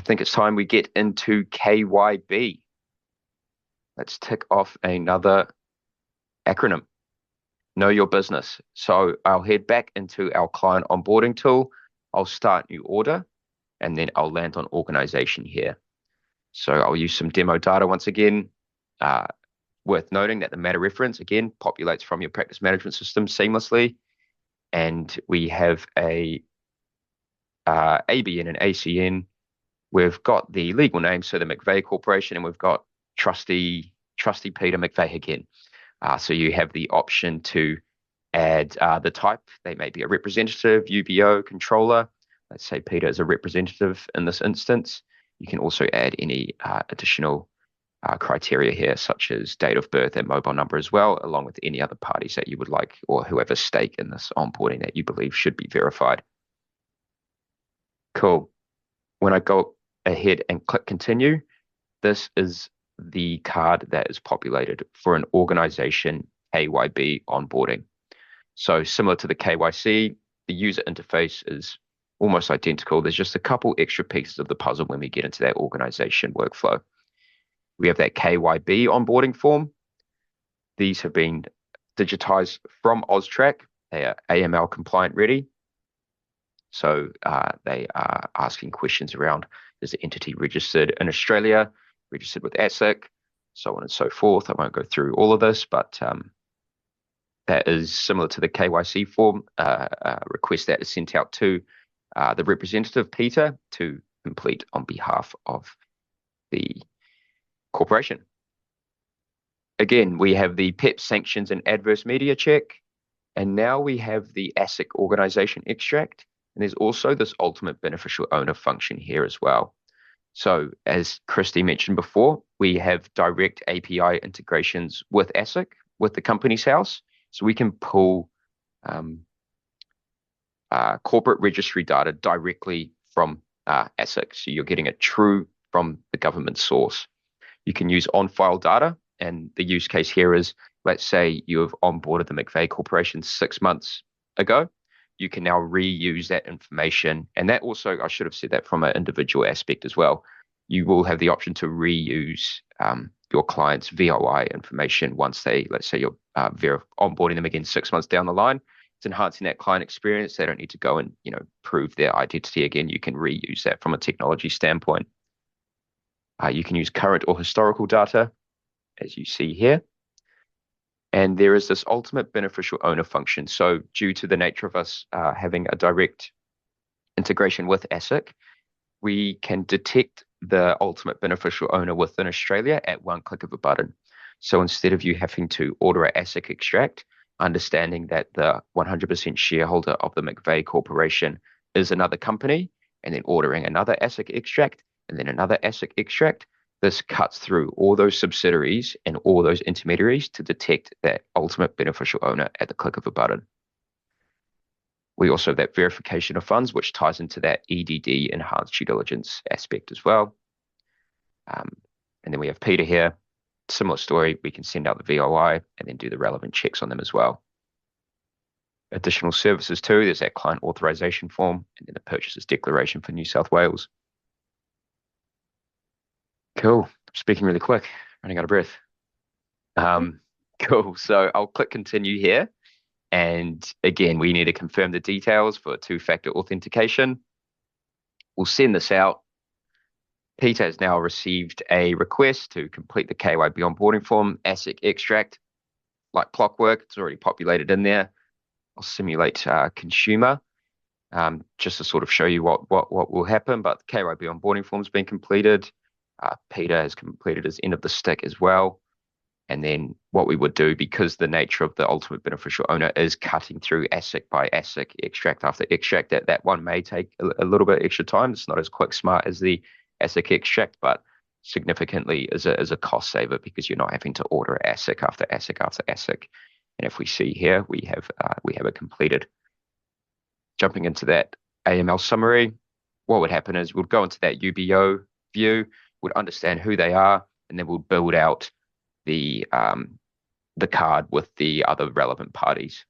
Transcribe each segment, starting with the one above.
think it's time we get into KYB. Let's tick off another acronym. Know your business. So I'll head back into our client onboarding tool. I'll start new order, and then I'll land on organization here. So I'll use some demo data once again. Worth noting that the matter reference, again, populates from your practice management system seamlessly. And we have a ABN and ACN. We've got the legal name, so the McVeigh Corporation, and we've got trustee Peter McVeigh again. So you have the option to add the type. They may be a representative, UBO, controller. Let's say Peter is a representative in this instance. You can also add any additional criteria here, such as date of birth and mobile number as well, along with any other parties that you would like or whoever's stake in this onboarding that you believe should be verified. Cool. When I go ahead and click continue, this is the card that is populated for an organization KYB onboarding. So similar to the KYC, the user interface is almost identical. There's just a couple extra pieces of the puzzle when we get into that organization workflow. We have that KYB onboarding form. These have been digitized from OzTrack. They are AML compliant ready. So they are asking questions around, is the entity registered in Australia, registered with ASIC, so on and so forth. I won't go through all of this, but that is similar to the KYC form, request that is sent out to the representative, Peter, to complete on behalf of the corporation. Again, we have the PEP sanctions and adverse media check, and now we have the ASIC organization extract, and there's also this ultimate beneficial owner function here as well. So as Christy mentioned before, we have direct API integrations with ASIC, with the company's house, so we can pull corporate registry data directly from ASIC. So you're getting it true from the government source. You can use on-file data, and the use case here is, let's say you have onboarded the McVeigh Corporation 6 months ago. You can now reuse that information, and that also, I should have said that from an individual aspect as well. You will have the option to reuse your client's VOI information once they, let's say you're onboarding them again 6 months down the line. It's enhancing that client experience. They don't need to go and prove their identity again. You can reuse that from a technology standpoint. You can use current or historical data, as you see here. And there is this ultimate beneficial owner function. So due to the nature of us having a direct integration with ASIC, we can detect the ultimate beneficial owner within Australia at one click of a button. So instead of you having to order an ASIC extract, understanding that the 100% shareholder of the McVeigh Corporation is another company, and then ordering another ASIC extract, and then another ASIC extract, this cuts through all those subsidiaries and all those intermediaries to detect that ultimate beneficial owner at the click of a button. We also have that verification of funds, which ties into that EDD, enhanced due diligence aspect as well. And then we have Peter here. Similar story, we can send out the VOI and then do the relevant checks on them as well. Additional services too, there's that client authorization form and then the purchases declaration for New South Wales. Cool. Speaking really quick, running out of breath. Cool. So I'll click continue here. And again, we need to confirm the details for two-factor authentication. We'll send this out. Peter has now received a request to complete the KYB onboarding form, ASIC extract, like clockwork. It's already populated in there. I'll simulate consumer just to sort of show you what will happen. But the KYB onboarding form has been completed. Peter has completed his end of the stick as well. And then what we would do, because the nature of the ultimate beneficial owner is cutting through ASIC by ASIC, extract after extract, that one may take a little bit extra time. It's not as quick smart as the ASIC extract, but significantly is a cost saver because you're not having to order ASIC after ASIC after ASIC. And if we see here, we have it completed. Jumping into that AML summary, what would happen is we'll go into that UBO view, would understand who they are, and then we'll build out the card with the other relevant parties.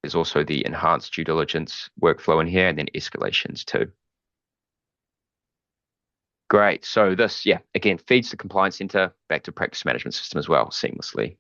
There's also the enhanced due diligence workflow in here, and then escalations too. Great. So this, yeah, again, feeds the compliance center back to practice management system as well seamlessly.